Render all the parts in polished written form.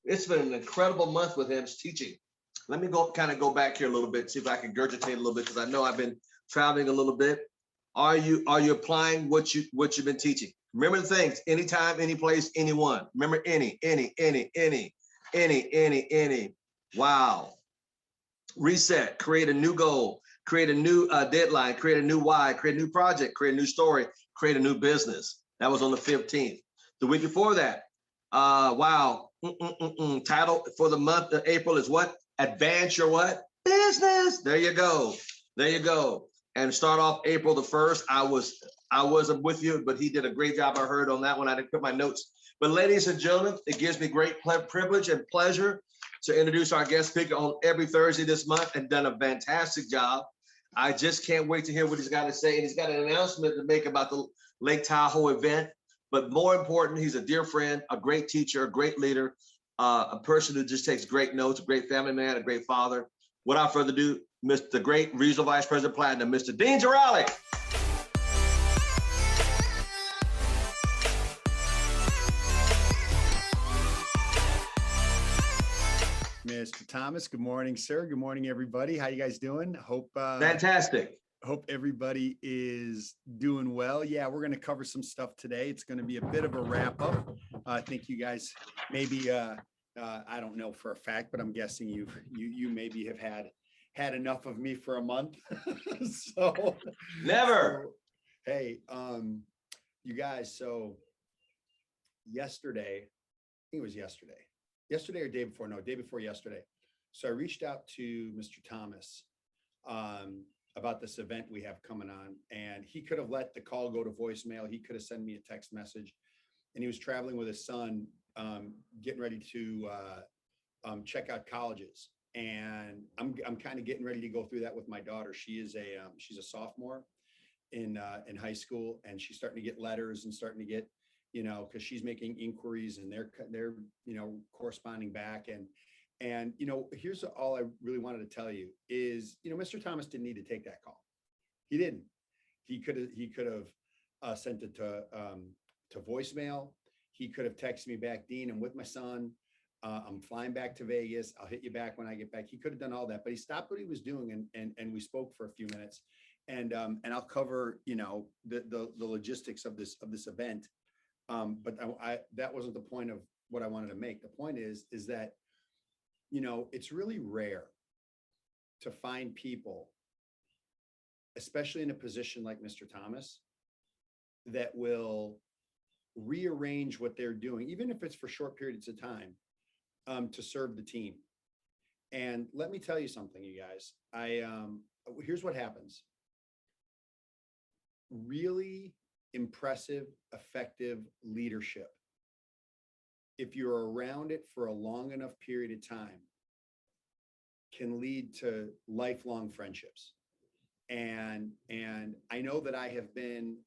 It's been an incredible month with him teaching. Let me go back here a little bit, see if I can regurgitate a little bit, because I know I've been traveling a little bit. Are you applying what you've been teaching? Remember the things: anytime, any place, anyone. Remember any. Wow. Reset. Create a new goal. Create a new deadline. Create a new why. Create a new project. Create a new story. Create a new business. That was on the 15th. The week before that, wow. Title for the month of April is what? Advance your what? Business. There you go. There you go. And start off April the 1st. I wasn't with you, but he did a great job. I heard on that one. I didn't put my notes. But ladies and gentlemen, it gives me great privilege and pleasure to introduce our guest speaker on every Thursday this month, and done a fantastic job. I just can't wait to hear what he's got to say. And he's got an announcement to make about the Lake Tahoe event. But more important, he's a dear friend, a great teacher, a great leader, a person who just takes great notes, a great family man, a great father. Without further ado, Mr. Great Regional Vice President Platinum, Mr. Dean Tarrolly. Mr. Thomas, good morning, sir. Good morning, everybody. How you guys doing? Fantastic. Hope everybody is doing well. Yeah, we're going to cover some stuff today. It's going to be a bit of a wrap up. I think you guys maybe, I don't know for a fact, but I'm guessing you maybe have had enough of me for a month. So Never. So, hey, you guys. So yesterday, I think it was yesterday or day before yesterday. So I reached out to Mr. Thomas about this event we have coming on, and he could have let the call go to voicemail. He could have sent me a text message, and he was traveling with his son, getting ready to check out colleges. And I'm kind of getting ready to go through that with my daughter. She's a sophomore in high school, and she's starting to get letters and starting to get, because she's making inquiries, and they're corresponding back. And here's all I really wanted to tell you is, Mr. Thomas didn't need to take that call. He didn't. He could have sent it to voicemail. He could have texted me back, Dean, I'm with my son. I'm flying back to Vegas. I'll hit you back when I get back. He could have done all that, but he stopped what he was doing, and we spoke for a few minutes. And I'll cover the logistics of this event. But that wasn't the point of what I wanted to make. The point is that, it's really rare to find people, especially in a position like Mr. Thomas, that will rearrange what they're doing, even if it's for short periods of time, to serve the team. And let me tell you something, you guys. Here's what happens. Really impressive, effective leadership, if you're around it for a long enough period of time, can lead to lifelong friendships. And I know that I have been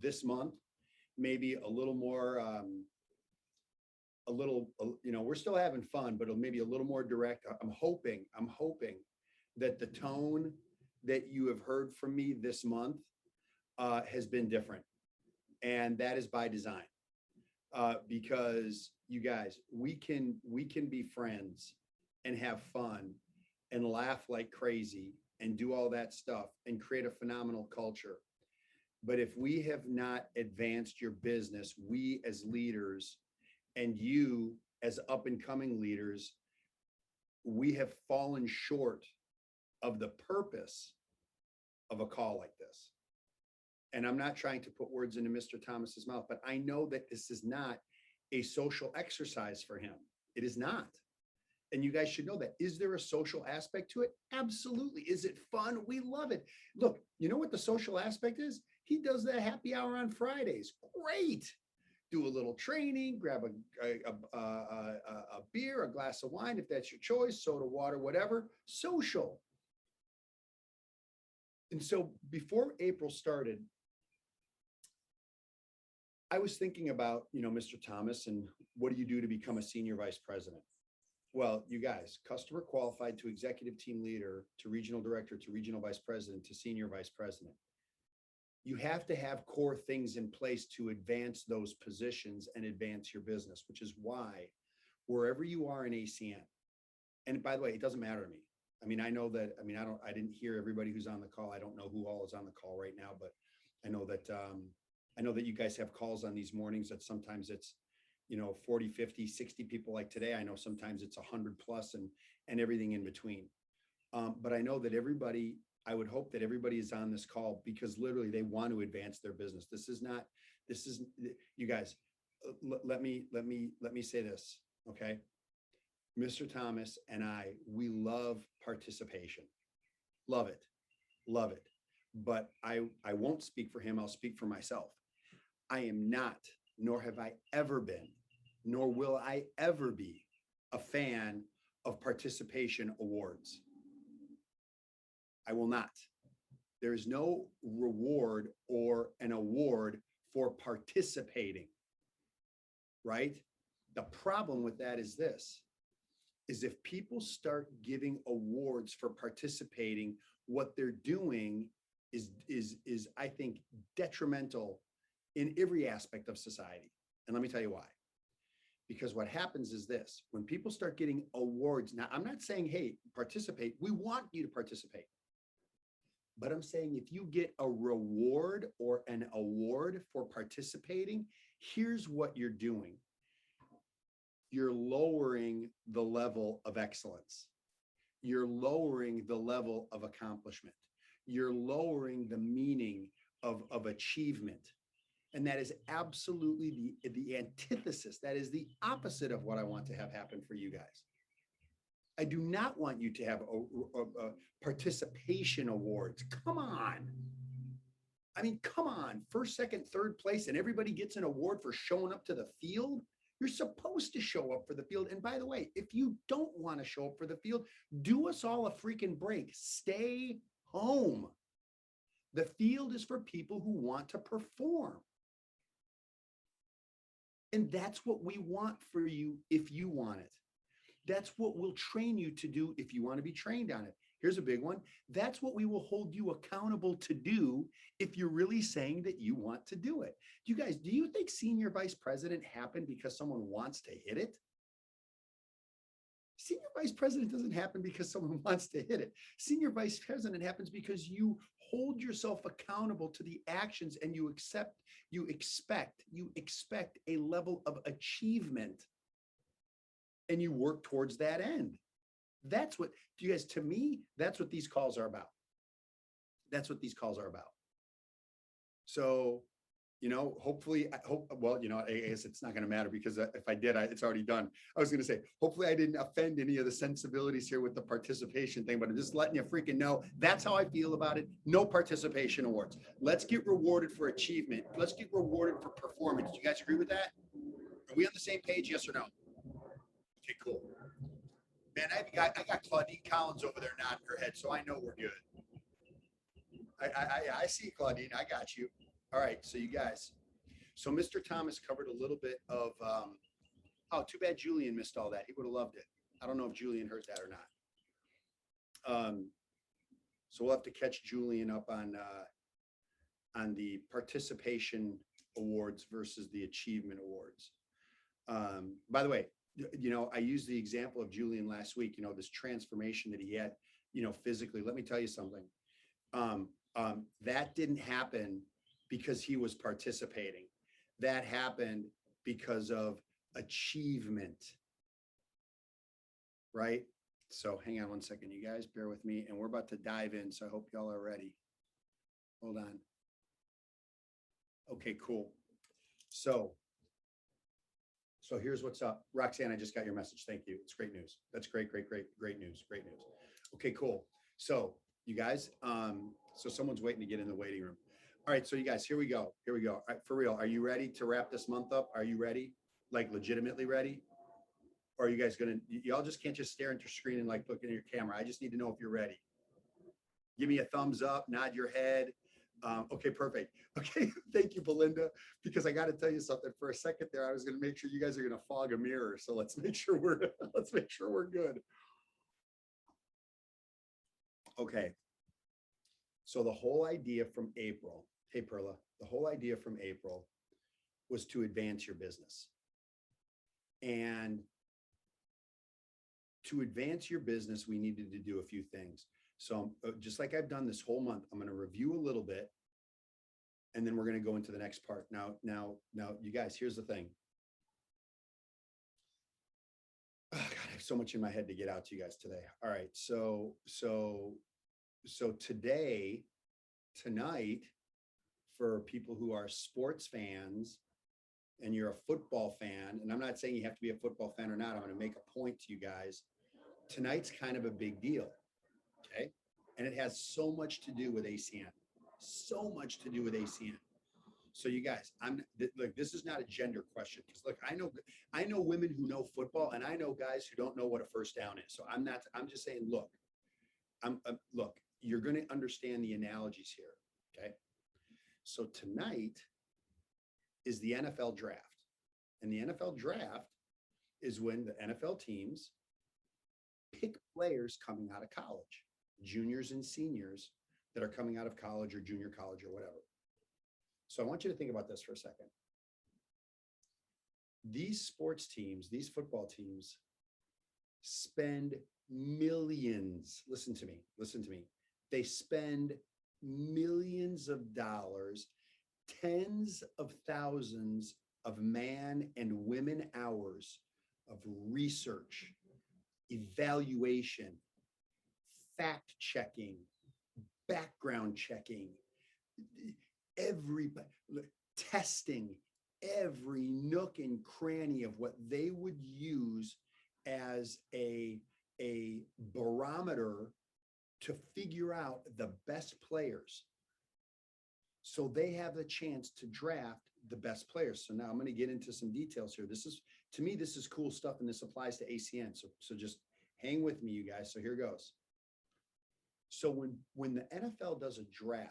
this month maybe a little more we're still having fun, but maybe a little more direct. I'm hoping that the tone that you have heard from me this month has been different, and that is by design. Because you guys, we can be friends and have fun and laugh like crazy and do all that stuff and create a phenomenal culture. But if we have not advanced your business, we as leaders and you as up and coming leaders, we have fallen short of the purpose of a call like this. And I'm not trying to put words into Mr. Thomas's mouth, but I know that this is not a social exercise for him. It is not. And you guys should know that. Is there a social aspect to it? Absolutely. Is it fun? We love it. Look, you know what the social aspect is? He does that happy hour on Fridays. Great. Do a little training, grab a beer, a glass of wine, if that's your choice, soda, water, whatever. Social. And so before April started, I was thinking about, Mr. Thomas, and what do you do to become a senior vice president? Well, you guys, customer qualified to executive team leader, to regional director, to regional vice president, to senior vice president. You have to have core things in place to advance those positions and advance your business, which is why wherever you are in ACN. And by the way, it doesn't matter to me. I mean, I know that, I didn't hear everybody who's on the call. I don't know who all is on the call right now, but I know that you guys have calls on these mornings that sometimes it's, 40, 50, 60 people like today. I know sometimes it's 100 plus and everything in between. But I know that I would hope that everybody is on this call because literally they want to advance their business. You guys, let me say this. Okay. Mr. Thomas and I, we love participation. Love it. Love it. But I won't speak for him. I'll speak for myself. I am not, nor have I ever been, nor will I ever be a fan of participation awards. I will not. There is no reward or an award for participating, right? The problem with that is this, is if people start giving awards for participating, what they're doing is I think detrimental in every aspect of society. And let me tell you why. Because what happens is this, when people start getting awards, now I'm not saying, hey, participate. We want you to participate. But I'm saying if you get a reward or an award for participating, here's what you're doing. You're lowering the level of excellence. You're lowering the level of accomplishment. You're lowering the meaning of achievement. And that is absolutely the antithesis. That is the opposite of what I want to have happen for you guys. I do not want you to have a participation awards. Come on. I mean, come on. First, second, third place, and everybody gets an award for showing up to the field. You're supposed to show up for the field. And by the way, if you don't want to show up for the field, do us all a freaking break. Stay home. The field is for people who want to perform. And that's what we want for you if you want it. That's what we'll train you to do if you want to be trained on it. Here's a big one. That's what we will hold you accountable to do if you're really saying that you want to do it. You guys, do you think senior vice president happened because someone wants to hit it? Senior vice president doesn't happen because someone wants to hit it. Senior vice president happens because you hold yourself accountable to the actions and you expect a level of achievement and you work towards that end. That's what, you guys, to me, that's what these calls are about. That's what these calls are about. So, hopefully, I guess it's not going to matter because if I did, it's already done. I was going to say, hopefully I didn't offend any of the sensibilities here with the participation thing, but I'm just letting you freaking know that's how I feel about it. No participation awards. Let's get rewarded for achievement. Let's get rewarded for performance. Do you guys agree with that? Are we on the same page? Yes or no? Okay, cool. Man, I got Claudine Collins over there nodding her head, so I know we're good. I see Claudine. I got you. All right, so you guys. So Mr. Thomas covered a little bit of. Too bad Julian missed all that. He would have loved it. I don't know if Julian heard that or not. So we'll have to catch Julian up on the participation awards versus the achievement awards. By the way, I used the example of Julian last week, this transformation that he had, physically. Let me tell you something. That didn't happen because he was participating. That happened because of achievement, right? So hang on one second, you guys, bear with me. And we're about to dive in. So I hope y'all are ready. Hold on. Okay, cool. So here's what's up. Roxanne, I just got your message. Thank you. It's great news. That's great news. Great news. Okay, cool. So you guys, so someone's waiting to get in the waiting room. All right, so you guys, here we go. All right, for real, are you ready to wrap this month up? Are you ready? Like legitimately ready? Or are you guys y'all just can't just stare into your screen and like look at your camera. I just need to know if you're ready. Give me a thumbs up, nod your head. Okay, perfect. Okay, thank you, Belinda, because I got to tell you something. For a second there, I was going to make sure you guys are going to fog a mirror. So let's make sure we're good. Okay. So the whole idea from April, hey Perla, the whole idea from April was to advance your business. And to advance your business, we needed to do a few things. So just like I've done this whole month, I'm going to review a little bit, and then we're going to go into the next part. Now, you guys, here's the thing. Oh God, I have so much in my head to get out to you guys today. All right. So tonight, for people who are sports fans and you're a football fan, and I'm not saying you have to be a football fan or not, I'm going to make a point to you guys. Tonight's kind of a big deal. Okay. And it has so much to do with ACN, so much to do with ACN. So you guys, look, this is not a gender question, because look, I know women who know football, and I know guys who don't know what a first down is. So I'm just saying, look, look, you're going to understand the analogies here. Okay. So tonight is the NFL draft, and the NFL draft is when the NFL teams pick players coming out of college, juniors and seniors that are coming out of college or junior college or whatever. So I want you to think about this for a second. These sports teams, these football teams spend millions. Listen to me. They spend millions of dollars, tens of thousands of man and women hours of research, evaluation, fact checking, background checking, testing every nook and cranny of what they would use as a barometer to figure out the best players, so they have the chance to draft the best players. So now I'm going to get into some details here. To me, this is cool stuff, and this applies to ACN. So just hang with me, you guys. So here goes. So when the NFL does a draft,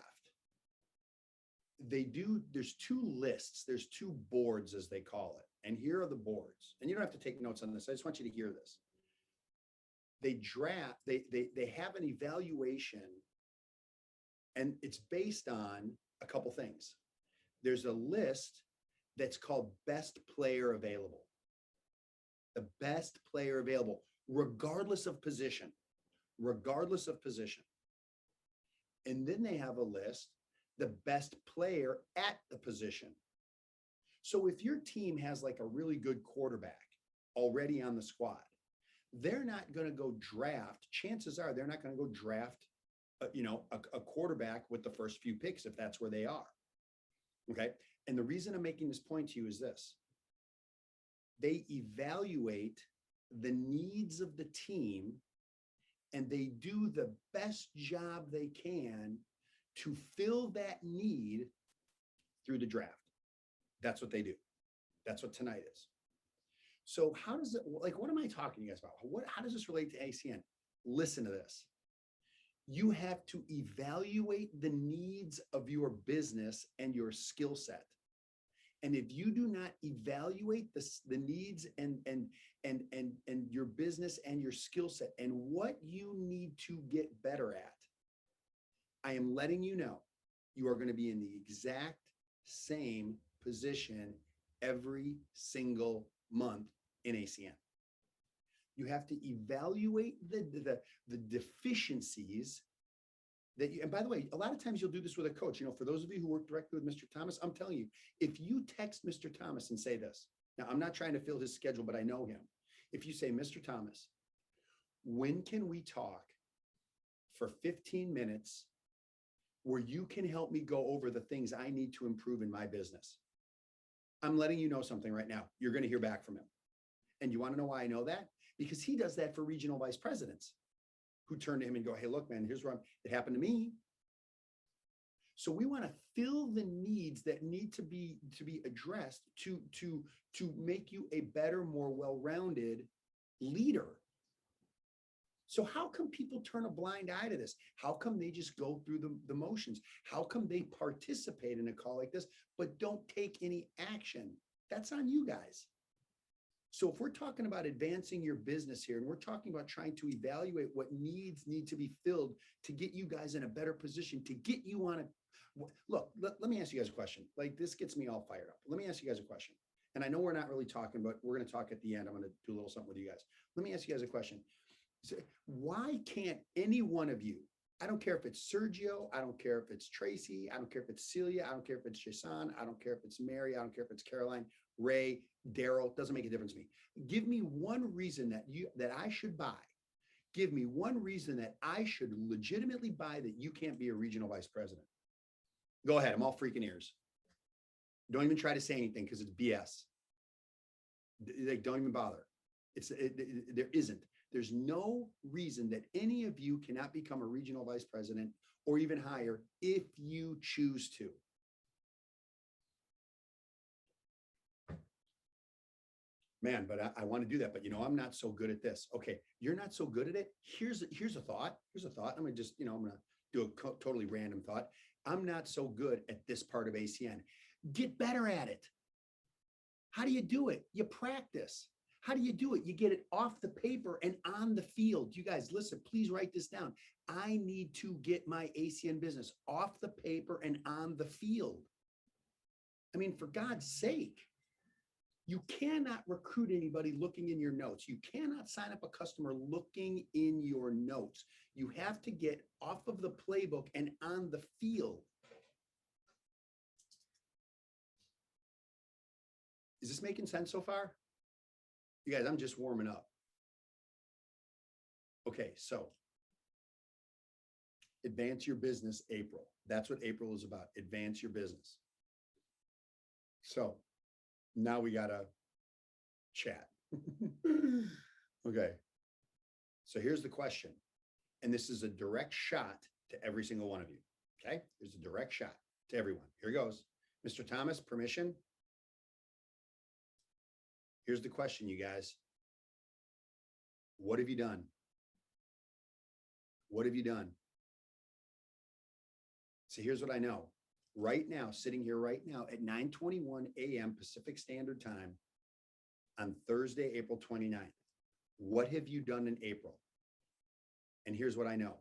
there's two lists, there's two boards, as they call it. And here are the boards. And you don't have to take notes on this. I just want you to hear this. They draft, they have an evaluation, and it's based on a couple things. There's a list that's called best player available. The best player available, regardless of position. And then they have a list, the best player at the position. So if your team has like a really good quarterback already on the squad, they're not going to go draft. Chances are they're not going to go draft, a quarterback with the first few picks if that's where they are. Okay. And the reason I'm making this point to you is this. They evaluate the needs of the team, and they do the best job they can to fill that need through the draft. That's what they do. That's what tonight is. So how does it, what am I talking to you guys about? How does this relate to ACN? Listen to this. You have to evaluate the needs of your business and your skill set. And if you do not evaluate the needs and your business and your skill set and what you need to get better at, I am letting you know you are going to be in the exact same position every single month in ACN. You have to evaluate the deficiencies that you, and by the way, a lot of times you'll do this with a coach. For those of you who work directly with Mr. Thomas, I'm telling you, if you text Mr. Thomas and say this, now I'm not trying to fill his schedule, but I know him. If you say, Mr. Thomas, when can we talk for 15 minutes where you can help me go over the things I need to improve in my business? I'm letting you know something right now. You're going to hear back from him. And you want to know why I know that? Because he does that for regional vice presidents who turn to him and go, hey, look, man, here's what it happened to me. So we want to fill the needs that need to be addressed to make you a better, more well-rounded leader. So how come people turn a blind eye to this? How come they just go through the motions? How come they participate in a call like this, but don't take any action? That's on you guys. So if we're talking about advancing your business here, and we're talking about trying to evaluate what needs need to be filled to get you guys in a better position, to get you on a, look, let me ask you guys a question. Like, this gets me all fired up. Let me ask you guys a question. And I know we're not really talking, but we're going to talk at the end. I'm going to do a little something with you guys. Let me ask you guys a question. Why can't any one of you, I don't care if it's Sergio, I don't care if it's Tracy, I don't care if it's Celia, I don't care if it's Jason, I don't care if it's Mary, I don't care if it's Caroline, Ray, Daryl, doesn't make a difference to me. Give me one reason that I should buy. Give me one reason that I should legitimately buy that you can't be a regional vice president. Go ahead, I'm all freaking ears. Don't even try to say anything because it's BS. Like, don't even bother. There isn't. There's no reason that any of you cannot become a regional vice president or even higher if you choose to. Man, but I want to do that. But, I'm not so good at this. Okay, you're not so good at it. Here's a thought. I'm going to just, I'm going to do a totally random thought. I'm not so good at this part of ACN. Get better at it. How do you do it? You practice. How do you do it? You get it off the paper and on the field. You guys, listen, please write this down. I need to get my ACN business off the paper and on the field. I mean, for God's sake, you cannot recruit anybody looking in your notes. You cannot sign up a customer looking in your notes. You have to get off of the playbook and on the field. Is this making sense so far? You guys, I'm just warming up. Okay, so advance your business, April. That's what April is about. Advance your business. So now we got to chat. Okay. So here's the question. And this is a direct shot to every single one of you. Okay. There's a direct shot to everyone. Here it goes. Mr. Thomas, permission? Here's the question, you guys. What have you done? What have you done? So here's what I know. Right now, sitting here right now at 9:21 a.m. Pacific Standard Time on Thursday, April 29th. What have you done in April? And here's what I know.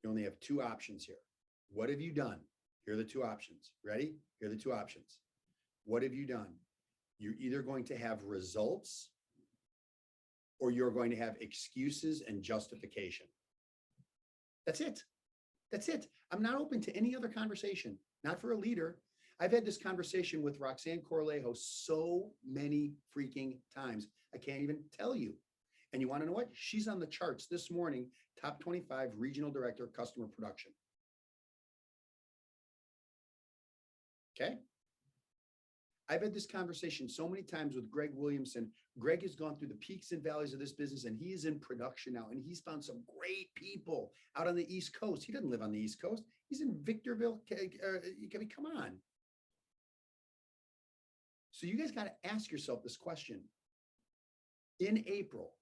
You only have two options here. What have you done? Here are the two options. Ready? Here are the two options. What have you done? You're either going to have results or you're going to have excuses and justification. That's it. That's it. I'm not open to any other conversation, not for a leader. I've had this conversation with Roxanne Corlejo so many freaking times. I can't even tell you. And you want to know what? She's on the charts this morning, top 25 regional director, customer production. Okay. I've had this conversation so many times with Greg Williamson. Greg has gone through the peaks and valleys of this business, and he is in production now. And he's found some great people out on the East Coast. He doesn't live on the East Coast. He's in Victorville. Come on. So you guys got to ask yourself this question. In April,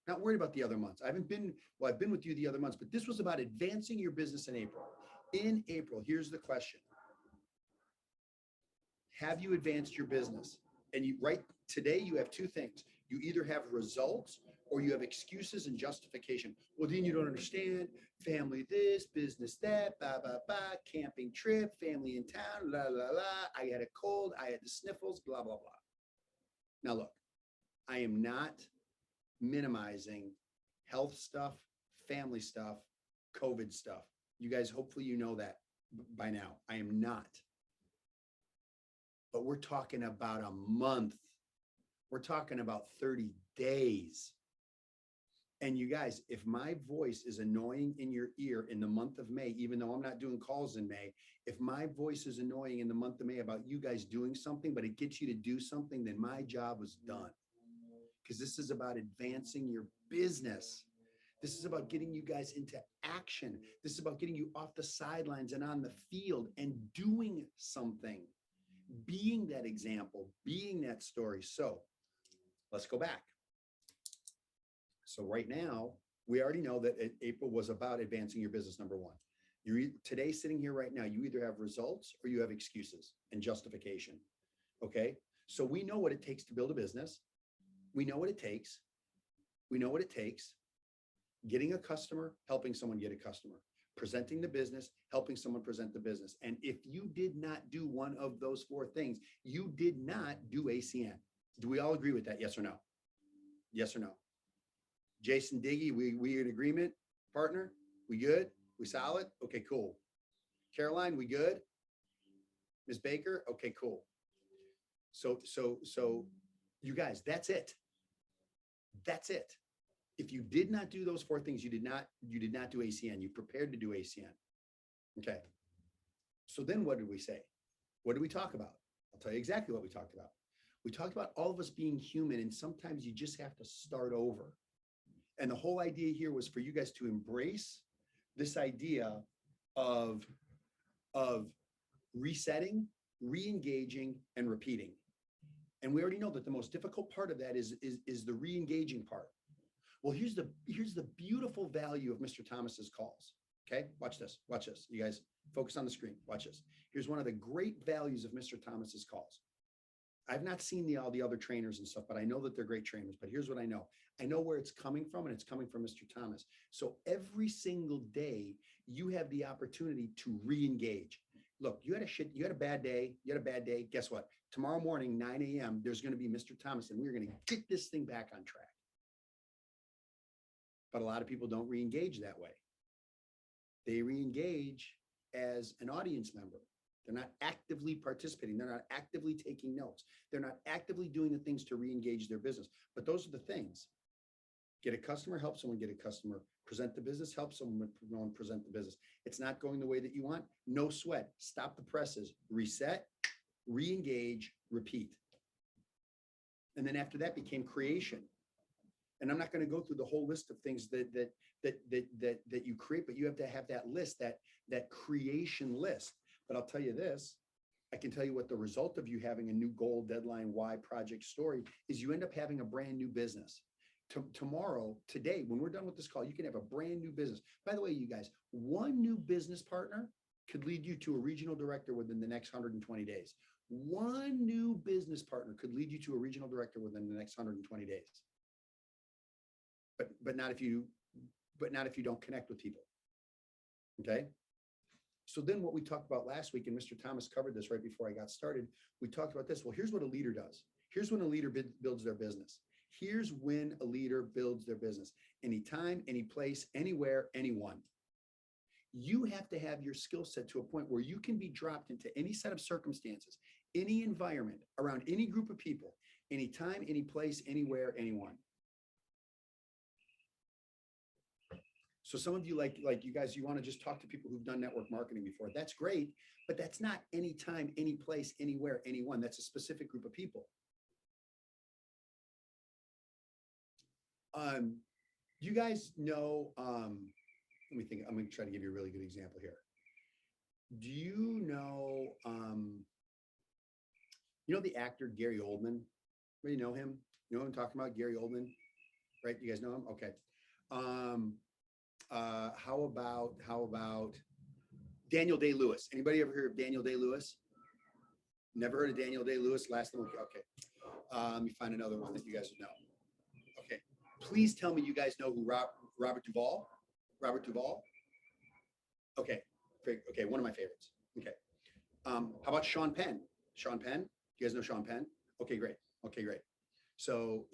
not worried about the other months. I've been with you the other months, but this was about advancing your business in April. In April, here's the question. Have you advanced your business? And today you have two things. You either have results or you have excuses and justification. Well, then you don't understand. Family this, business that, blah, blah, blah, camping trip, family in town, la, la, la. I had a cold, I had the sniffles, blah, blah, blah. Now look, I am not minimizing health stuff, family stuff, COVID stuff. You guys, hopefully you know that by now. I am not. But we're talking about a month. We're talking about 30 days. And you guys, if my voice is annoying in your ear in the month of May, even though I'm not doing calls in May, if my voice is annoying in the month of May about you guys doing something, but it gets you to do something, then my job was done. Because this is about advancing your business. This is about getting you guys into action. This is about getting you off the sidelines and on the field and doing something. Being that example, being that story. So let's go back. So right now, we already know that April was about advancing your business, number one. Today, sitting here right now, you either have results or you have excuses and justification. Okay. So we know what it takes to build a business. We know what it takes. We know what it takes. Getting a customer, helping someone get a customer. presenting the business, helping someone present the business. And if you did not do one of those four things, you did not do ACN. Do we all agree with that? Yes or no? Yes or no? Jason Diggy, we in agreement, partner? We good? We solid? Okay, cool. Caroline, we good? Ms. Baker? Okay, cool. So you guys, that's it. That's it. If you did not do those four things, you did not do ACN. You prepared to do ACN. Okay. So then what did we say? What did we talk about? I'll tell you exactly what we talked about. We talked about all of us being human, and sometimes you just have to start over. And the whole idea here was for you guys to embrace this idea of resetting, re-engaging, and repeating. And we already know that the most difficult part of that is the re-engaging part. Well, here's the beautiful value of Mr. Thomas's calls. Okay, watch this. Watch this. You guys focus on the screen. Watch this. Here's one of the great values of Mr. Thomas's calls. I've not seen all the other trainers and stuff, but I know that they're great trainers. But here's what I know. I know where it's coming from, and it's coming from Mr. Thomas. So every single day, you have the opportunity to re-engage. Look, you had a bad day. Guess what? Tomorrow morning, 9 a.m., there's going to be Mr. Thomas, and we're going to get this thing back on track. But a lot of people don't re-engage that way. They re-engage as an audience member. They're not actively participating. They're not actively taking notes. They're not actively doing the things to re-engage their business. But those are the things. Get a customer, help someone get a customer. Present the business, help someone present the business. It's not going the way that you want. No sweat. Stop the presses. Reset, re-engage, repeat. And then after that became creation. And I'm not going to go through the whole list of things that you create, but you have to have that list, that creation list. But I'll tell you this, I can tell you what the result of you having a new goal, deadline, why, project, story is. You end up having a brand new business. Tomorrow, today, when we're done with this call, you can have a brand new business. By the way, you guys, one new business partner could lead you to a regional director within the next 120 days. One new business partner could lead you to a regional director within the next 120 days. But not if you don't connect with people. Okay. So then what we talked about last week, and Mr. Thomas covered this right before I got started, we talked about this. Well, here's what a leader does. Here's when a leader builds their business. Here's when a leader builds their business. Anytime, any place, anywhere, anyone. You have to have your skill set to a point where you can be dropped into any set of circumstances, any environment, around any group of people, anytime, any place, anywhere, anyone. So some of you, like you guys, you want to just talk to people who've done network marketing before. That's great, but that's not anytime, any place, anywhere, anyone. That's a specific group of people. You guys know, let me think, I'm going to try to give you a really good example here. Do you know the actor Gary Oldman? Anybody know him? You know what I'm talking about? Gary Oldman, right? You guys know him? Okay. How about Daniel Day-Lewis? Anybody ever heard of Daniel Day-Lewis? Never heard of Daniel Day-Lewis? Last one. Okay. Let me find another one that you guys know. Okay. Please tell me you guys know who Robert Duvall? Robert Duvall? Okay. Okay. One of my favorites. Okay. How about Sean Penn? Sean Penn? You guys know Sean Penn? Okay, great. Okay, great. So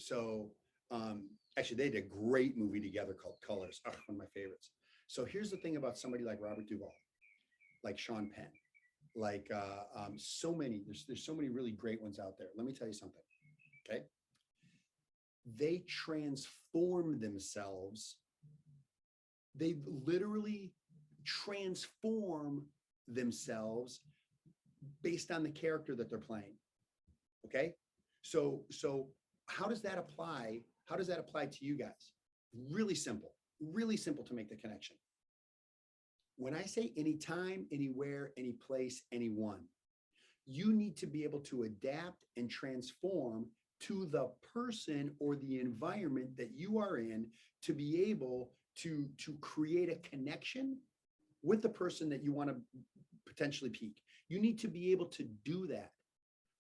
actually, they did a great movie together called Colors. Oh, one of my favorites. So here's the thing about somebody like Robert Duvall, like Sean Penn, like so many. There's so many really great ones out there. Let me tell you something. Okay, they transform themselves. They literally transform themselves based on the character that they're playing. Okay, so how does that apply? How does that apply to you guys? Really simple to make the connection. When I say anytime, anywhere, any place, anyone, you need to be able to adapt and transform to the person or the environment that you are in to be able to create a connection with the person that you want to potentially peak. You need to be able to do that,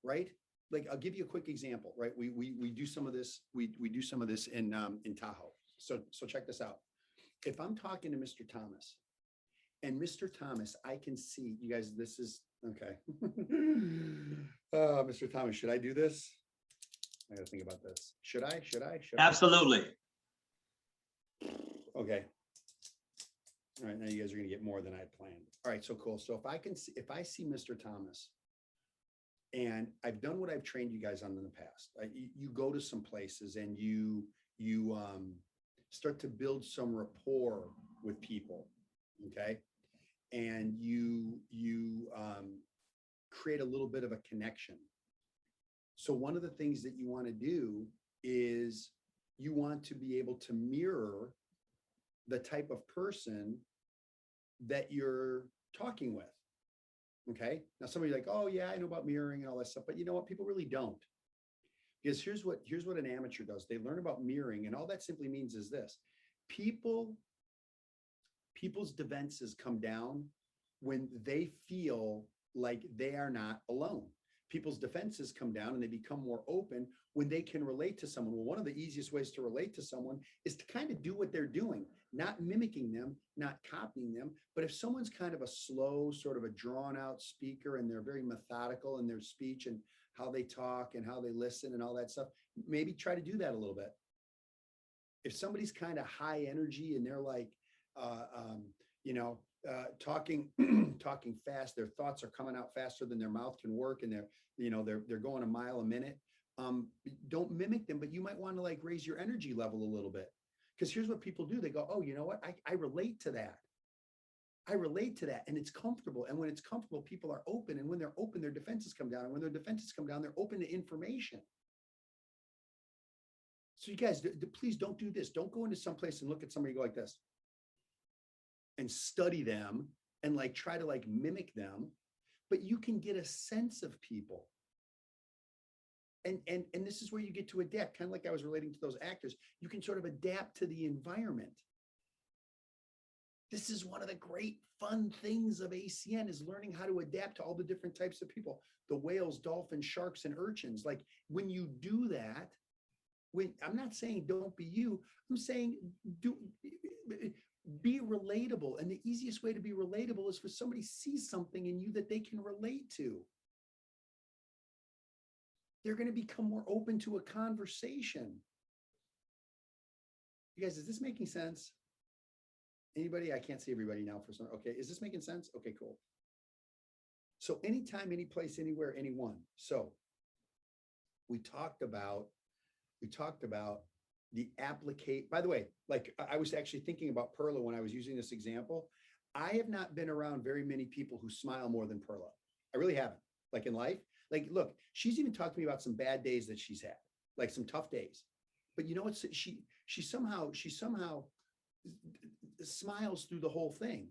right? Like, I'll give you a quick example, right? We do some of this. We do some of this in Tahoe. So check this out. If I'm talking to Mr. Thomas And Mr. Thomas, I can see you guys, this is okay. Mr. Thomas, should I do this? I gotta think about this. Should I? Absolutely. Okay. All right, now you guys are gonna get more than I had planned. All right, so cool. So if I see Mr. Thomas, and I've done what I've trained you guys on in the past. You go to some places and you start to build some rapport with people, okay? And you create a little bit of a connection. So one of the things that you want to do is you want to be able to mirror the type of person that you're talking with. Okay. Now somebody's like, oh yeah, I know about mirroring and all that stuff, but you know what? People really don't. Because here's what an amateur does. They learn about mirroring, and all that simply means is this: people's defenses come down when they feel like they are not alone. People's defenses come down and they become more open when they can relate to someone. Well, one of the easiest ways to relate to someone is to kind of do what they're doing, not mimicking them, not copying them. But if someone's kind of a slow, sort of a drawn out speaker, and they're very methodical in their speech and how they talk and how they listen and all that stuff, maybe try to do that a little bit. If somebody's kind of high energy and they're like, talking talking fast, their thoughts are coming out faster than their mouth can work, and they're going a mile a minute. Don't mimic them, but you might want to like raise your energy level a little bit. Because here's what people do. They go, oh, you know what? I relate to that. I relate to that. And it's comfortable. And when it's comfortable, people are open. And when they're open, their defenses come down. And when their defenses come down, they're open to information. So you guys, please don't do this. Don't go into some place and look at somebody, go like this and study them and like try to like mimic them. But you can get a sense of people. And this is where you get to adapt, kind of like I was relating to those actors. You can sort of adapt to the environment. This is one of the great fun things of ACN, is learning how to adapt to all the different types of people, the whales, dolphins, sharks, and urchins. Like when you do that, I'm not saying don't be you, I'm saying be relatable. And the easiest way to be relatable is for somebody to see something in you that they can relate to. They're going to become more open to a conversation. You guys, is this making sense? Anybody? I can't see everybody now for some. Okay, is this making sense? Okay, cool. So anytime, any place, anywhere, anyone. So we talked about the applicate. By the way, like I was actually thinking about Perla when I was using this example. I have not been around very many people who smile more than Perla. I really haven't. Like in life. Like, look, she's even talked to me about some bad days that she's had, like some tough days. But you know what? She somehow smiles through the whole thing.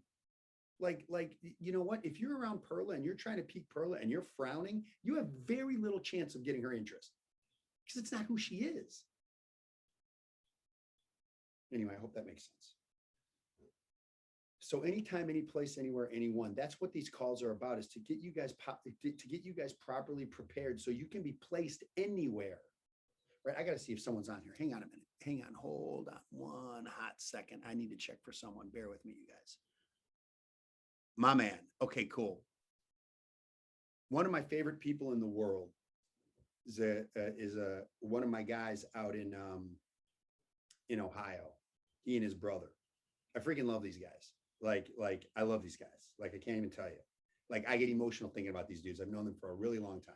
Like, you know what? If you're around Perla and you're trying to pique Perla and you're frowning, you have very little chance of getting her interest because it's not who she is. Anyway, I hope that makes sense. So anytime, any place, anywhere, anyone, that's what these calls are about, is to get you guys properly prepared so you can be placed anywhere. Right? I got to see if someone's on here. Hang on a minute. Hang on. Hold on one hot second. I need to check for someone. Bear with me, you guys. My man. Okay, cool. One of my favorite people in the world is one of my guys out in Ohio. He and his brother. I freaking love these guys. Like I love these guys. Like I can't even tell you. Like I get emotional thinking about these dudes. I've known them for a really long time.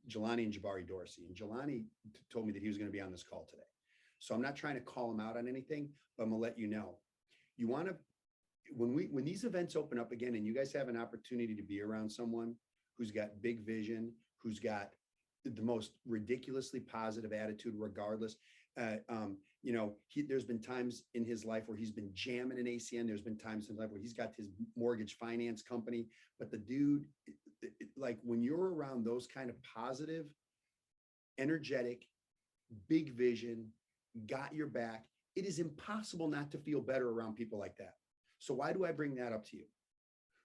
Jelani and Jabari Dorsey. And Jelani told me that he was going to be on this call today. So I'm not trying to call him out on anything, but I'm going to let you know. You want to, when these events open up again and you guys have an opportunity to be around someone who's got big vision, who's got the most ridiculously positive attitude regardless. There's been times in his life where he's been jamming in ACN. There's been times in his life where he's got his mortgage finance company, but the dude, like when you're around those kind of positive, energetic, big vision, got your back, it is impossible not to feel better around people like that. So why do I bring that up to you?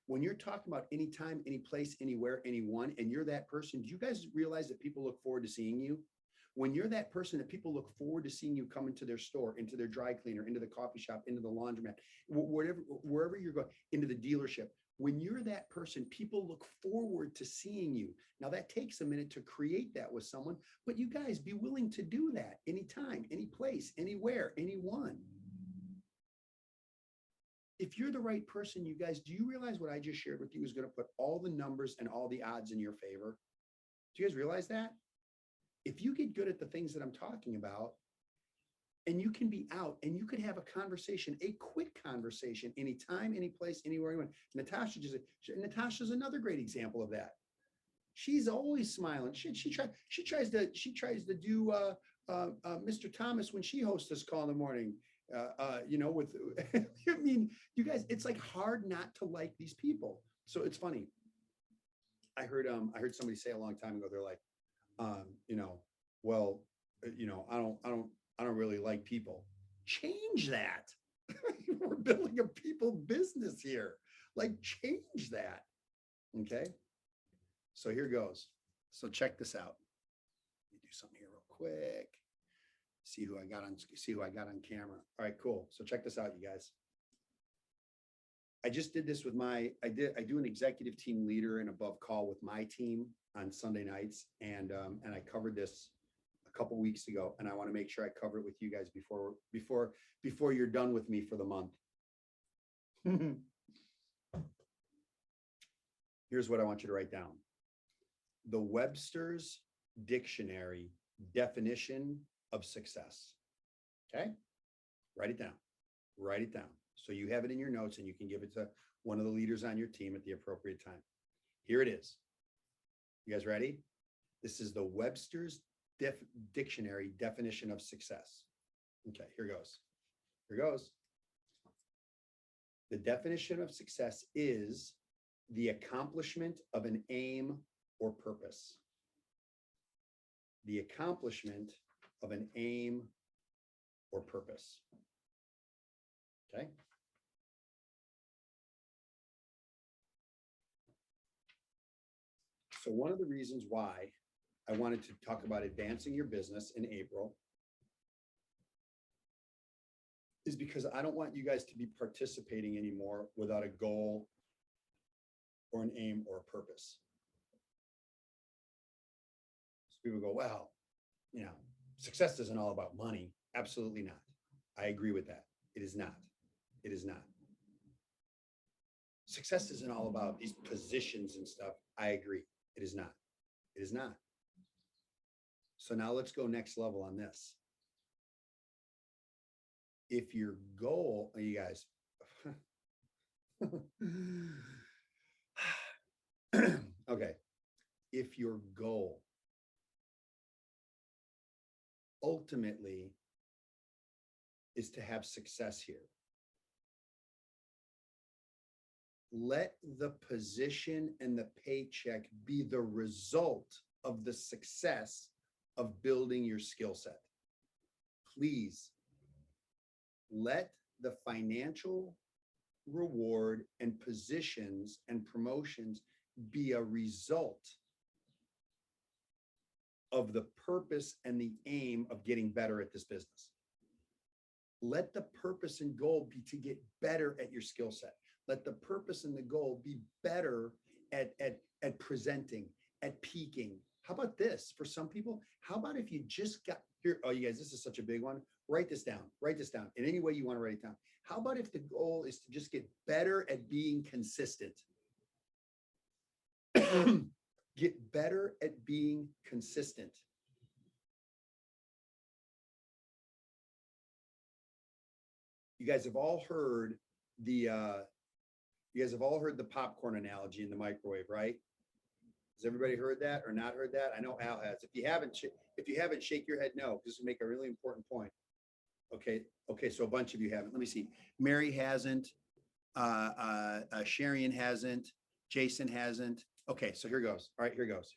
When you're talking about anytime, any place, anywhere, anyone, and you're that person, do you guys realize that people look forward to seeing you? When you're that person that people look forward to seeing you come into their store, into their dry cleaner, into the coffee shop, into the laundromat, wherever you're going, into the dealership, when you're that person, people look forward to seeing you. Now that takes a minute to create that with someone, but you guys be willing to do that anytime, any place, anywhere, anyone. If you're the right person, you guys, do you realize what I just shared with you is going to put all the numbers and all the odds in your favor? Do you guys realize that? If you get good at the things that I'm talking about, and you can be out and you could have a conversation, a quick conversation, anytime, any place, anywhere you want. Natasha's another great example of that. She's always smiling. She tries to do Mr. Thomas when she hosts this call in the morning. With I mean, you guys, it's like hard not to like these people. So it's funny. I heard somebody say a long time ago, they're like, I don't really like people. Change that. We're building a people business here. Like, change that. Okay. So here goes. So check this out. Let me do something here real quick. See who I got on camera. All right, cool. So check this out, you guys. I just did this with I do an executive team leader and above call with my team on Sunday nights. And I covered this a couple weeks ago, and I want to make sure I cover it with you guys before you're done with me for the month. Here's what I want you to write down. The Webster's Dictionary definition of success. Okay? Write it down. Write it down. So you have it in your notes and you can give it to one of the leaders on your team at the appropriate time. Here it is. You guys ready? This is the Webster's Dictionary definition of success. Okay, here goes. Here goes. The definition of success is the accomplishment of an aim or purpose. The accomplishment of an aim or purpose. Okay. So one of the reasons why I wanted to talk about advancing your business in April is because I don't want you guys to be participating anymore without a goal or an aim or a purpose. So people go, well, success isn't all about money. Absolutely not. I agree with that. It is not. It is not. Success isn't all about these positions and stuff. I agree. It is not. It is not. So now let's go next level on this. If your goal, you guys, okay. If your goal ultimately is to have success here, let the position and the paycheck be the result of the success of building your skill set. Please let the financial reward and positions and promotions be a result of the purpose and the aim of getting better at this business. Let the purpose and goal be to get better at your skill set. Let the purpose and the goal be better at presenting, at peaking. How about this? For some people, how about if you just got here? Oh, you guys, this is such a big one. Write this down. Write this down in any way you want to write it down. How about if the goal is to just get better at being consistent? Get better at being consistent. You guys have all heard the popcorn analogy in the microwave, right? Has everybody heard that or not heard that? I know Al has. If you haven't, shake your head no, because this will make a really important point. Okay, so a bunch of you haven't. Let me see. Mary hasn't. Sharian hasn't. Jason hasn't. Okay, so here goes. All right, here goes.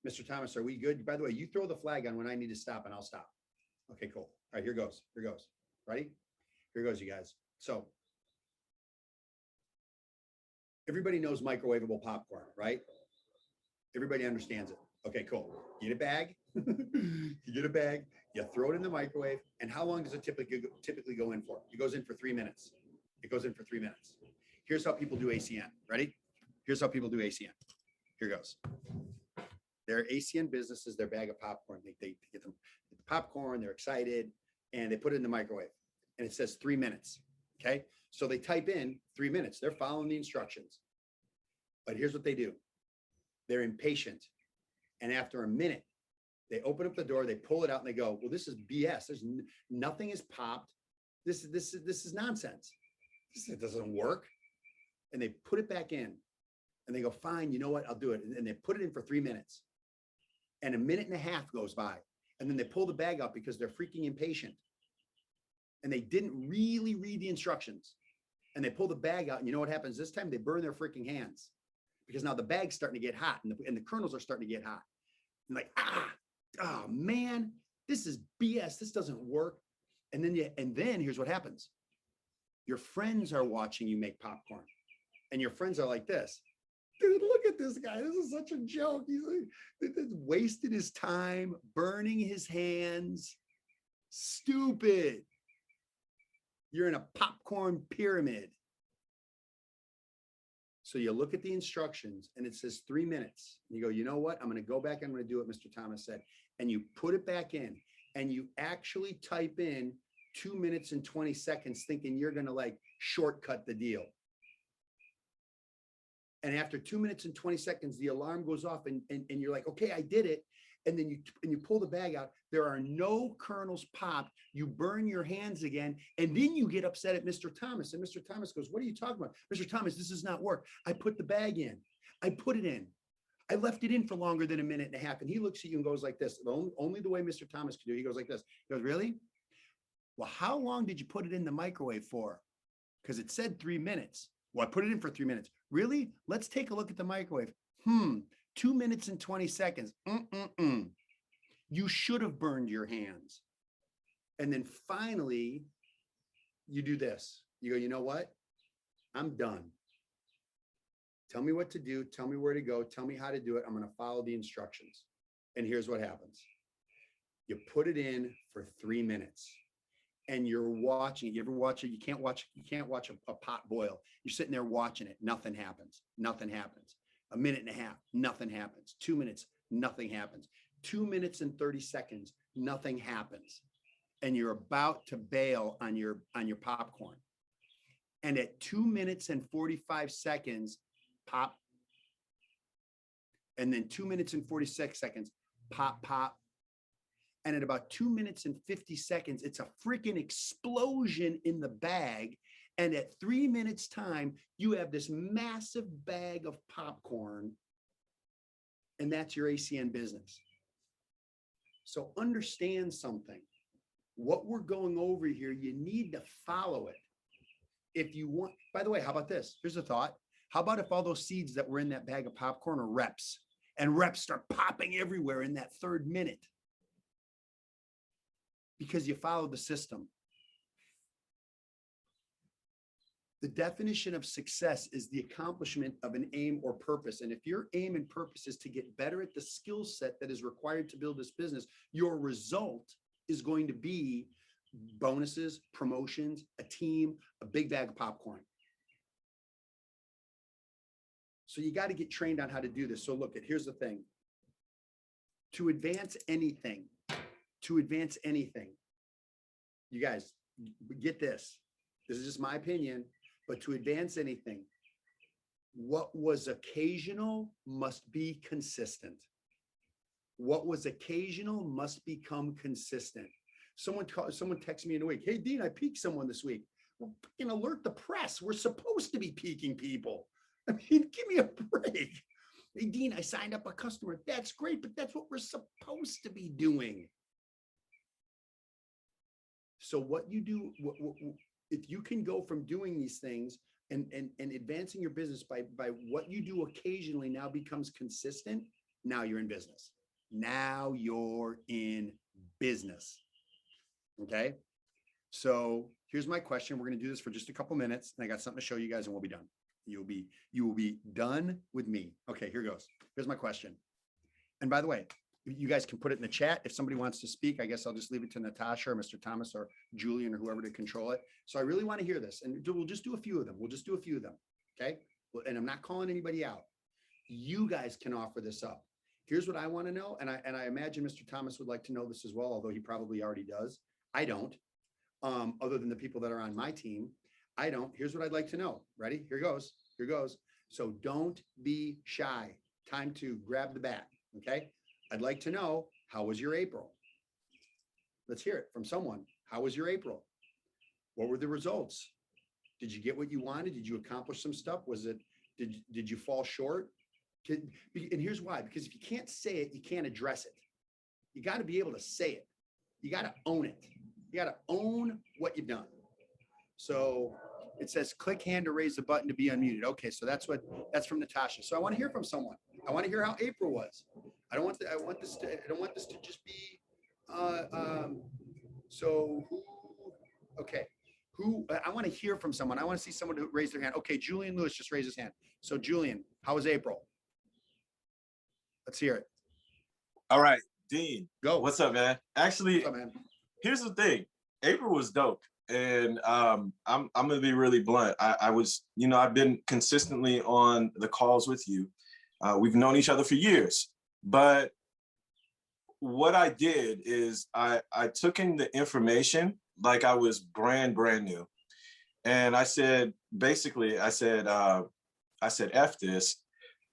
Mr. Thomas, are we good? By the way, you throw the flag on when I need to stop and I'll stop. Okay, cool. All right, here goes. Ready? Here goes, you guys. So everybody knows microwavable popcorn, right? Everybody understands it. Okay, cool. Get a bag. You get a bag, you throw it in the microwave. And how long does it typically go in for? It goes in for 3 minutes. It goes in for 3 minutes. Here's how people do ACN. Ready? Here's how people do ACN. Here goes. Their ACN business is their bag of popcorn. They get them the popcorn, they're excited, and they put it in the microwave. And it says 3 minutes. Okay. So they type in 3 minutes. They're following the instructions. But here's what they do. They're impatient. And after a minute, they open up the door, they pull it out, and they go, well, this is BS. There's nothing is popped. This is nonsense. It doesn't work. And they put it back in. And they go, fine, you know what? I'll do it. And they put it in for 3 minutes. And a minute and a half goes by. And then they pull the bag out because they're freaking impatient. And they didn't really read the instructions. And they pull the bag out. And you know what happens this time? They burn their freaking hands. Because now the bag's starting to get hot. And the kernels are starting to get hot. And like, oh man, this is BS. This doesn't work. And then here's what happens. Your friends are watching you make popcorn. And your friends are like this. Dude, look at this guy. This is such a joke. He's wasted his time, burning his hands. Stupid. You're in a popcorn pyramid. So you look at the instructions and it says 3 minutes. And you go, you know what? I'm going to go back. I'm going to do what Mr. Thomas said. And you put it back in and you actually type in 2 minutes and 20 seconds thinking you're going to like shortcut the deal. And after 2 minutes and 20 seconds, the alarm goes off and you're like, okay, I did it. And then you pull the bag out. There are no kernels popped. You burn your hands again. And then you get upset at Mr. Thomas. And Mr. Thomas goes, what are you talking about? Mr. Thomas, this does not work. I put the bag in. I put it in. I left it in for longer than a minute and a half. And he looks at you and goes like this. Only the way Mr. Thomas can do it. He goes like this. He goes, really? Well, how long did you put it in the microwave for? Because it said 3 minutes. Well, I put it in for 3 minutes. Really? Let's take a look at the microwave. 2 minutes and 20 seconds. You should have burned your hands. And then finally, you do this. You go, you know what? I'm done. Tell me what to do. Tell me where to go. Tell me how to do it. I'm going to follow the instructions. And here's what happens. You put it in for 3 minutes. And you're watching it. You ever watch it? You can't watch a pot boil. You're sitting there watching it. Nothing happens. Nothing happens. A minute and a half, nothing happens. 2 minutes, nothing happens. 2 minutes and 30 seconds, nothing happens. And you're about to bail on your popcorn. And at 2 minutes and 45 seconds, pop. And then 2 minutes and 46 seconds, pop, pop. And at about 2 minutes and 50 seconds, it's a freaking explosion in the bag. And at 3 minutes time, you have this massive bag of popcorn. And that's your ACN business. So understand something. What we're going over here, you need to follow it. If you want, by the way, how about this? Here's a thought. How about if all those seeds that were in that bag of popcorn are reps and reps start popping everywhere in that 3rd minute? Because you follow the system. The definition of success is the accomplishment of an aim or purpose. And if your aim and purpose is to get better at the skill set that is required to build this business, your result is going to be bonuses, promotions, a team, a big bag of popcorn. So you got to get trained on how to do this. So look, here's the thing. To advance anything, you guys get this. This is just my opinion. But to advance anything, what was occasional must be consistent. What was occasional must become consistent. Someone texted me in a week. Hey, Dean, I peaked someone this week. Well, alert the press. We're supposed to be peaking people. I mean, give me a break. Hey, Dean, I signed up a customer. That's great, but that's what we're supposed to be doing. So what you do, if you can go from doing these things and advancing your business by what you do occasionally now becomes consistent, now you're in business. Now you're in business. Okay. So here's my question. We're going to do this for just a couple minutes and I got something to show you guys and we'll be done. You will be done with me. Okay, here goes. Here's my question. And by the way, you guys can put it in the chat. If somebody wants to speak, I guess I'll just leave it to Natasha or Mr. Thomas or Julian or whoever to control it. So I really want to hear this, and we'll just do a few of them. We'll just do a few of them. Okay. Well, and I'm not calling anybody out. You guys can offer this up. Here's what I want to know. And I imagine Mr. Thomas would like to know this as well, although he probably already does. I don't, other than the people that are on my team. I don't. Here's what I'd like to know. Ready? Here goes. Here goes. So don't be shy. Time to grab the bat. Okay. I'd like to know, how was your April? Let's hear it from someone. How was your April? What were the results? Did you get what you wanted? Did you accomplish some stuff? Was it, did you fall short? And here's why, because if you can't say it, you can't address it. You got to be able to say it. You got to own it. You got to own what you've done. So it says click hand to raise the button to be unmuted. Okay, so that's from Natasha. So I want to hear from someone. I want to hear how April was. I don't want this to just be so who, okay. Who, I want to hear from someone. I want to see someone who raise their hand. Okay, Julian Lewis just raised his hand. So Julian, how was April? Let's hear it. All right, Dean. Go. What's up, man? Actually, What's up, man? Here's the thing. April was dope. And I'm gonna be really blunt. I was, I've been consistently on the calls with you. We've known each other for years. But what I did is I took in the information like I was brand new. And I said, basically, I said, F this.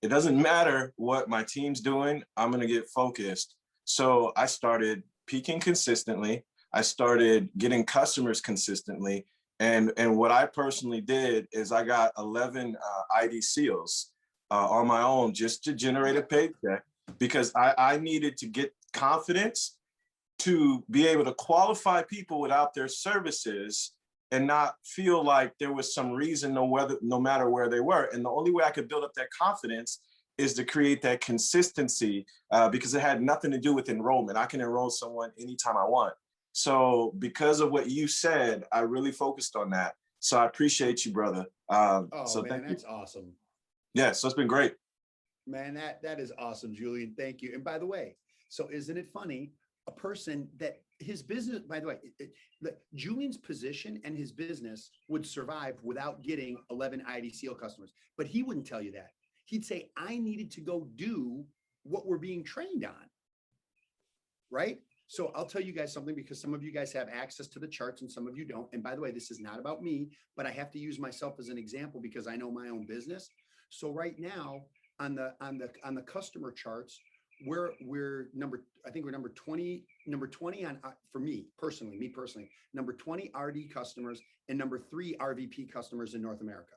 It doesn't matter what my team's doing. I'm going to get focused. So I started peaking consistently. I started getting customers consistently. And what I personally did is I got 11 ID seals on my own just to generate a paycheck, because I needed to get confidence to be able to qualify people without their services and not feel like there was some reason no matter where they were. And the only way I could build up that confidence is to create that consistency, because it had nothing to do with enrollment. I can enroll someone anytime I want. So because of what you said, I really focused on that. So I appreciate you, brother. So man, that's awesome. Yeah, so it's been great. Man, that is awesome, Julian. Thank you. And by the way, so isn't it funny? A person that his business, by the way, Julian's position and his business would survive without getting 11 ID Seal customers, but he wouldn't tell you that. He'd say, I needed to go do what we're being trained on, right? So I'll tell you guys something, because some of you guys have access to the charts and some of you don't. And by the way, this is not about me, but I have to use myself as an example because I know my own business. So right now on the customer charts, we're number 20 on, for me personally, number 20 RD customers and number 3 RVP customers in North America.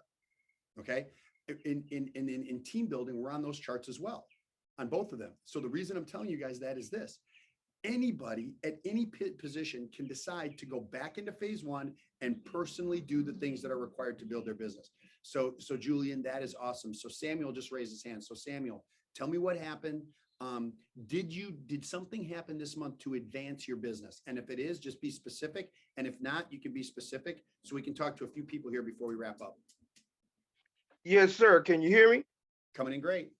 Okay. In team building, we're on those charts as well, on both of them. So the reason I'm telling you guys that is this: anybody at any position can decide to go back into phase 1 and personally do the things that are required to build their business. So Julian, that is awesome. So Samuel just raised his hand. So Samuel, tell me what happened. Did something happen this month to advance your business? And if it is, just be specific. And if not, you can be specific so we can talk to a few people here before we wrap up. Yes, sir. Can you hear me? Coming in great.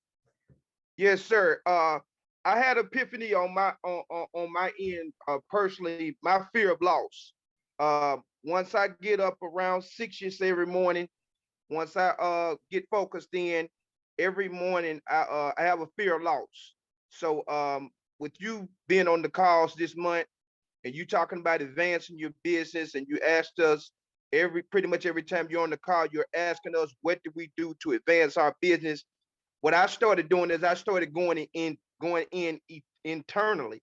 Yes, sir. I had epiphany on my end, personally, my fear of loss. Once I get up around 6 every morning, once I get focused in every morning, I have a fear of loss. So with you being on the calls this month and you talking about advancing your business, and you asked us pretty much every time you're on the call, you're asking us, what do we do to advance our business? What I started doing is I started going in internally.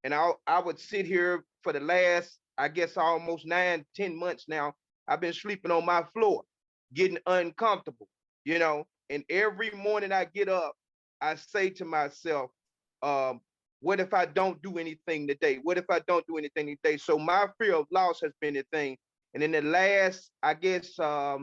And I would sit here for the last, I guess, almost 9-10 months now. I've been sleeping on my floor, getting uncomfortable, and every morning I get up, I say to myself, what if I don't do anything today? What if I don't do anything today? So my fear of loss has been a thing. And in the last, I guess, I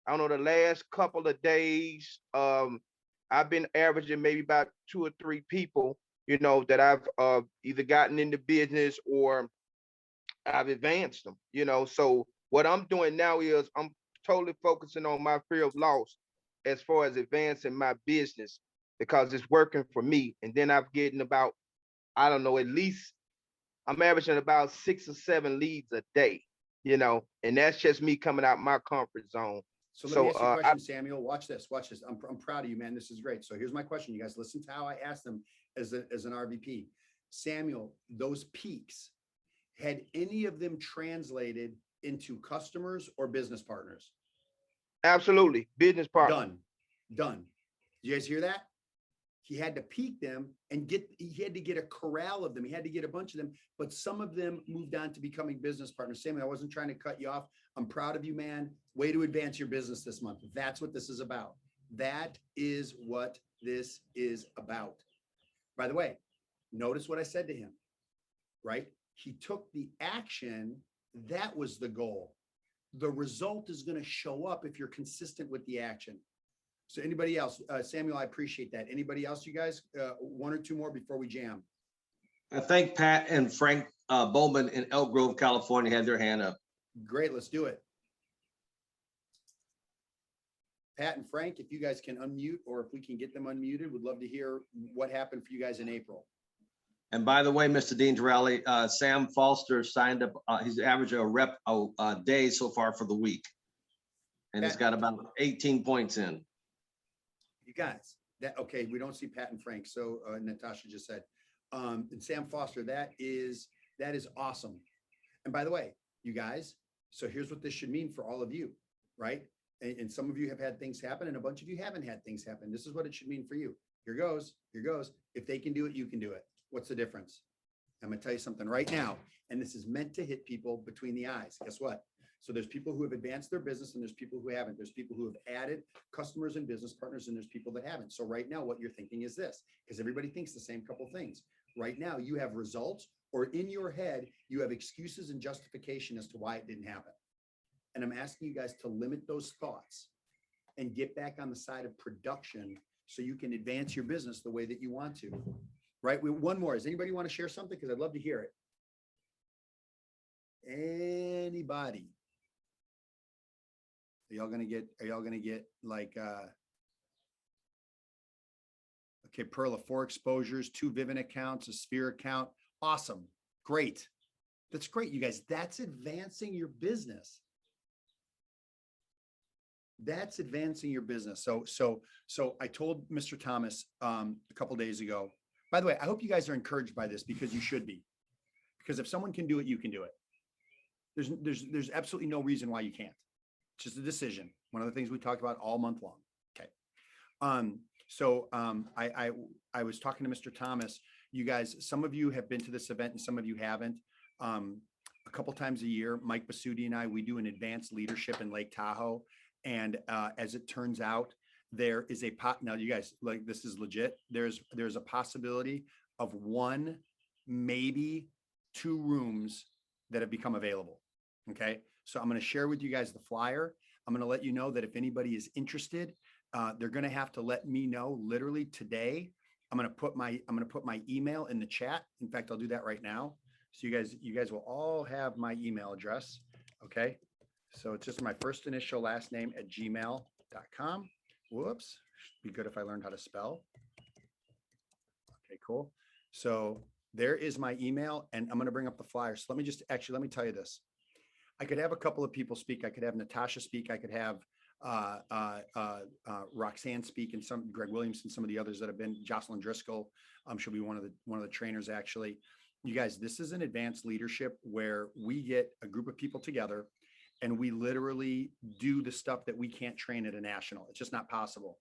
don't know, the last couple of days, I've been averaging maybe about 2 or 3 people, that I've either gotten into business or I've advanced them, So what I'm doing now is I'm totally focusing on my fear of loss as far as advancing my business. because it's working for me. And then I'm getting about, I don't know, at least I'm averaging about 6 or 7 leads a day, and that's just me coming out my comfort zone. So let me So ask you a question, Samuel. Watch this. Watch this. I'm proud of you, man. This is great. So here's my question. You guys listen to how I asked them as an RVP. Samuel, those peaks, had any of them translated into customers or business partners? absolutely, business partner. Done. You guys hear that? He had to peak them and he had to get a corral of them. He had to get a bunch of them, but some of them moved on to becoming business partners. Samuel, I wasn't trying to cut you off. I'm proud of you, man. Way to advance your business this month. That's what this is about. That is what this is about. By the way, notice what I said to him, right? He took the action. That was the goal. The result is going to show up if you're consistent with the action. So anybody else? Samuel, I appreciate that. Anybody else, you guys? 1 or 2 more before we jam. I think Pat and Frank Bowman in Elk Grove, California had their hand up. Great, let's do it. Pat and Frank, if you guys can unmute or if we can get them unmuted, would love to hear what happened for you guys in April. And by the way, Mr. Dean Tarrolly, Sam Foster signed up. He's averaging a rep a day so far for the week. And he's got about 18 points in. You guys, okay, we don't see Pat and Frank. So Natasha just said, and Sam Foster, that is awesome. And by the way, you guys, so here's what this should mean for all of you, right? And some of you have had things happen and a bunch of you haven't had things happen. This is what it should mean for you. Here goes. If they can do it, you can do it. What's the difference? I'm gonna tell you something right now. And this is meant to hit people between the eyes. Guess what? So there's people who have advanced their business and there's people who haven't. There's people who have added customers and business partners and there's people that haven't. So right now, what you're thinking is this, because everybody thinks the same couple things. Right now, you have results, or in your head, you have excuses and justification as to why it didn't happen. And I'm asking you guys to limit those thoughts and get back on the side of production so you can advance your business the way that you want to. Right? One more. Does anybody want to share something? Because I'd love to hear it. Anybody? Are y'all gonna get like okay, Perla, 4 exposures, 2 Vivint accounts, a Sphere account. Awesome. Great. That's great, you guys. That's advancing your business. That's advancing your business. So I told Mr. Thomas a couple days ago. By the way, I hope you guys are encouraged by this because you should be. Because if someone can do it, you can do it. There's absolutely no reason why you can't. It's just a decision. One of the things we talked about all month long. Okay. I was talking to Mr. Thomas. You guys, some of you have been to this event and some of you haven't. A couple times a year, Mike Basutti and I, we do an advanced leadership in Lake Tahoe. And as it turns out, there is a now you guys, like, this is legit. There's a possibility of 1, maybe 2 rooms that have become available. Okay. So I'm going to share with you guys the flyer. I'm going to let you know that if anybody is interested, they're going to have to let me know literally today. I'm going to put my email in the chat. In fact, I'll do that right now. So you guys will all have my email address. Okay. So it's just my first initial last name at gmail.com. Whoops. Be good if I learned how to spell. Okay, cool. So there is my email and I'm going to bring up the flyer. So let me tell you this. I could have a couple of people speak. I could have Natasha speak. I could have Roxanne speak, and Greg Williams and some of the others that have been. Jocelyn Driscoll, she'll be one of the trainers actually. You guys, this is an advanced leadership where we get a group of people together and we literally do the stuff that we can't train at a national. It's just not possible.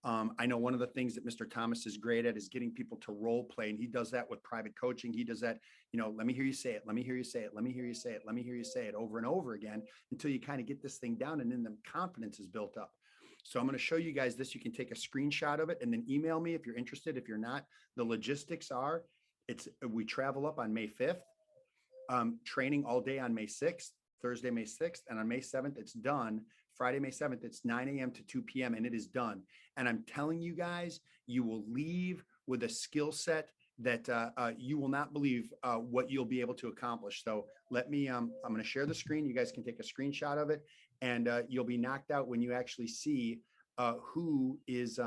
I know one of the things that Mr. Thomas is great at is getting people to role play, and he does that with private coaching. He does that, let me hear you say it. Let me hear you say it. Let me hear you say it. Let me hear you say it over and over again until you kind of get this thing down, and then the confidence is built up. So I'm going to show you guys this. You can take a screenshot of it and then email me if you're interested. If you're not, the logistics are, we travel up on May 5th, training all day on May 6th, Thursday, May 6th, and on May 7th, it's done. Friday, May 7th, it's 9 a.m. to 2 p.m. and it is done. And I'm telling you guys, you will leave with a skill set that you will not believe what you'll be able to accomplish. So let me, I'm going to share the screen. You guys can take a screenshot of it, and you'll be knocked out when you actually see who is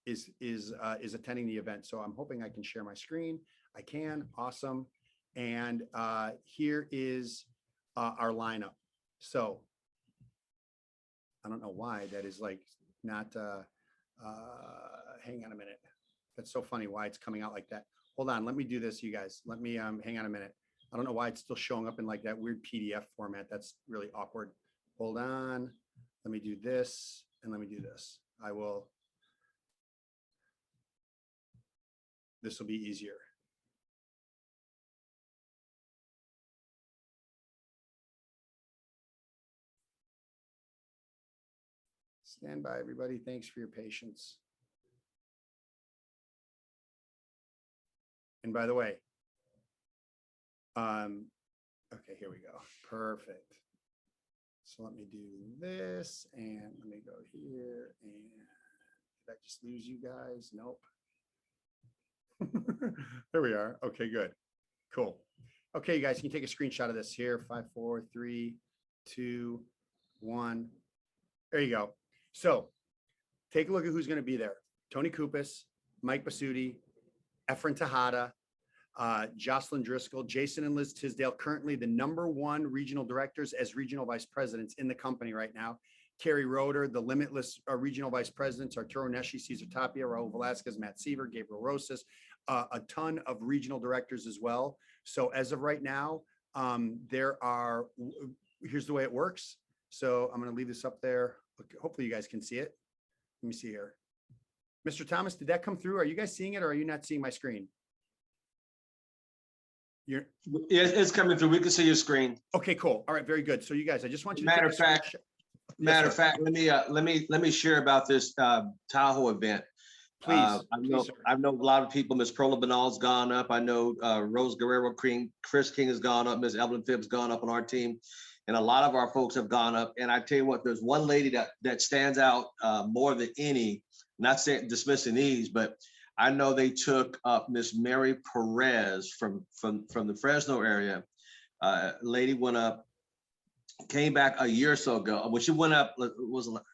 is attending the event. So I'm hoping I can share my screen. I can. Awesome. And here is our lineup. So I don't know why that is like not. Hang on a minute. That's so funny why it's coming out like that. Hold on. Let me do this, you guys. Let me hang on a minute. I don't know why it's still showing up in like that weird PDF format. That's really awkward. Hold on. Let me do this and let me do this. This will be easier. Stand by, everybody. Thanks for your patience. And by the way, okay, here we go. Perfect. So let me do this and let me go here. And did I just lose you guys? Nope. There we are. Okay, good. Cool. Okay, you guys, can you take a screenshot of this here? 5, 4, 3, 2, 1. There you go. So take a look at who's going to be there. Tony Kupas, Mike Basutti, Efren Tejada, Jocelyn Driscoll, Jason and Liz Tisdale, currently the #1 regional directors as regional vice presidents in the company right now. Carrie Roeder, the Limitless regional vice presidents, Arturo Neshi, Cesar Tapia, Raul Velasquez, Matt Seaver, Gabriel Rosas, a ton of regional directors as well. So as of right now, here's the way it works. So I'm going to leave this up there. Okay, hopefully you guys can see it. Let me see here. Mr. Thomas, did that come through? Are you guys seeing it or are you not seeing my screen? Yeah, it's coming through. We can see your screen. Okay, cool. All right, very good. So you guys, I just want you to Matter of fact, let me share about this Tahoe event. Please, I know a lot of people. Miss Perla Banal's gone up. I know Rose Guerrero King, Chris King has gone up. Miss Evelyn Phibbs gone up on our team, and a lot of our folks have gone up. And I tell you what, there's one lady that stands out more than any. Not saying dismissing these, but I know they took up Miss Mary Perez from the Fresno area. Lady went up, came back a year or so ago. When she went up,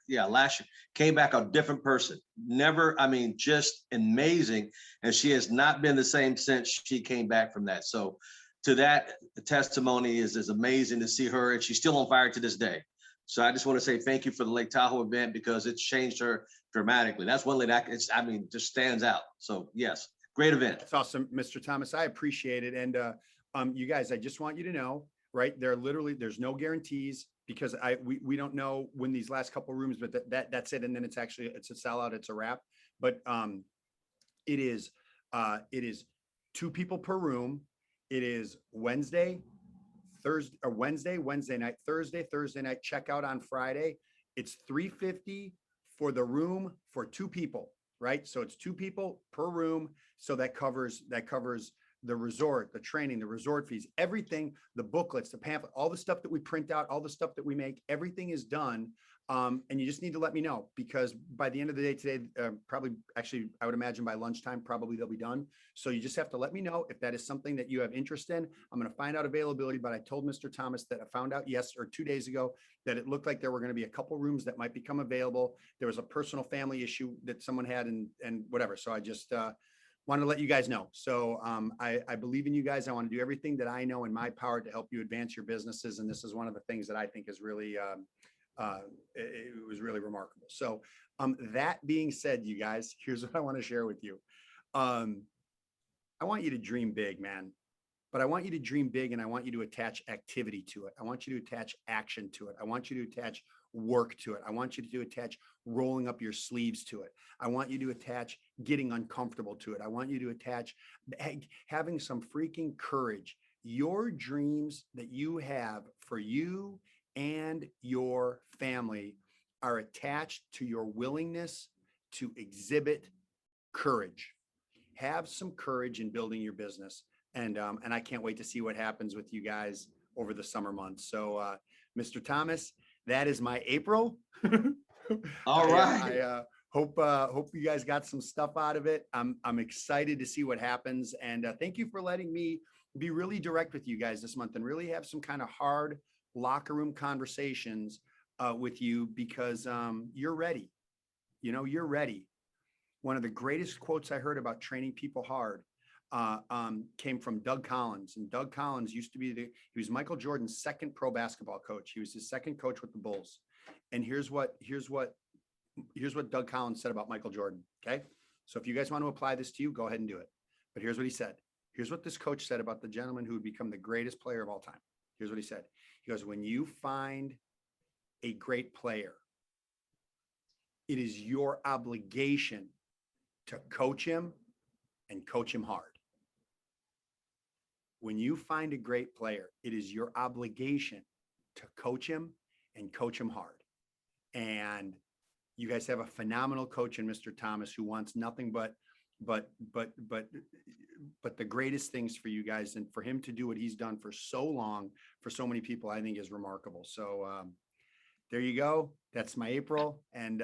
last year, came back a different person. Never, I mean, just amazing. And she has not been the same since she came back from that. So to that, the testimony is amazing to see her, and she's still on fire to this day. So I just want to say thank you for the Lake Tahoe event because it's changed her dramatically. That's one lady just stands out. So yes, great event. That's awesome, Mr. Thomas. I appreciate it. And you guys, I just want you to know, right? There's no guarantees because we don't know when these last couple of rooms, but that's it. And then it's a sellout. It's a wrap. But it is 2 people per room. It is Wednesday night, Thursday night, checkout on Friday. It's $350 for the room for 2 people, right? So it's 2 people per room. So that covers the resort, the training, the resort fees, everything, the booklets, the pamphlet, all the stuff that we print out, all the stuff that we make, everything is done. And you just need to let me know because by the end of the day today, probably actually, I would imagine by lunchtime, probably they'll be done. So you just have to let me know if that is something that you have interest in. I'm going to find out availability, but I told Mr. Thomas that I found out 2 days ago that it looked like there were going to be a couple rooms that might become available. There was a personal family issue that someone had and whatever. So I just wanted to let you guys know. So I believe in you guys. I want to do everything that I know in my power to help you advance your businesses. And this is one of the things that I think is really, it was really remarkable. So that being said, you guys, here's what I want to share with you. I want you to dream big, man. But I want you to dream big and I want you to attach activity to it. I want you to attach action to it. I want you to attach work to it. I want you to attach rolling up your sleeves to it. I want you to attach getting uncomfortable to it. I want you to attach having some freaking courage. Your dreams that you have for you and your family are attached to your willingness to exhibit courage. Have some courage in building your business. And I can't wait to see what happens with you guys over the summer months. So, Mr. Thomas, that is my April. All right. I hope you guys got some stuff out of it. I'm excited to see what happens. And thank you for letting me be really direct with you guys this month and really have some kind of hard locker room conversations with you because you're ready. You know, you're ready. one of the greatest quotes I heard about training people hard came from Doug Collins. And Doug Collins used to be he was Michael Jordan's second pro basketball coach. He was his second coach with the Bulls. And here's what Doug Collins said about Michael Jordan. Okay. So if you guys want to apply this to you, go ahead and do it. But here's what he said. Here's what this coach said about the gentleman who would become the greatest player of all time. Here's what he said. He goes, when you find a great player, it is your obligation to coach him and coach him hard. When you find a great player, it is your obligation to coach him and coach him hard. And you guys have a phenomenal coach in Mr. Thomas, who wants nothing but the greatest things for you guys. And for him to do what he's done for so long, for so many people, I think is remarkable. So there you go. That's my April. And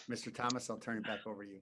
Mr. Thomas, I'll turn it back over to you.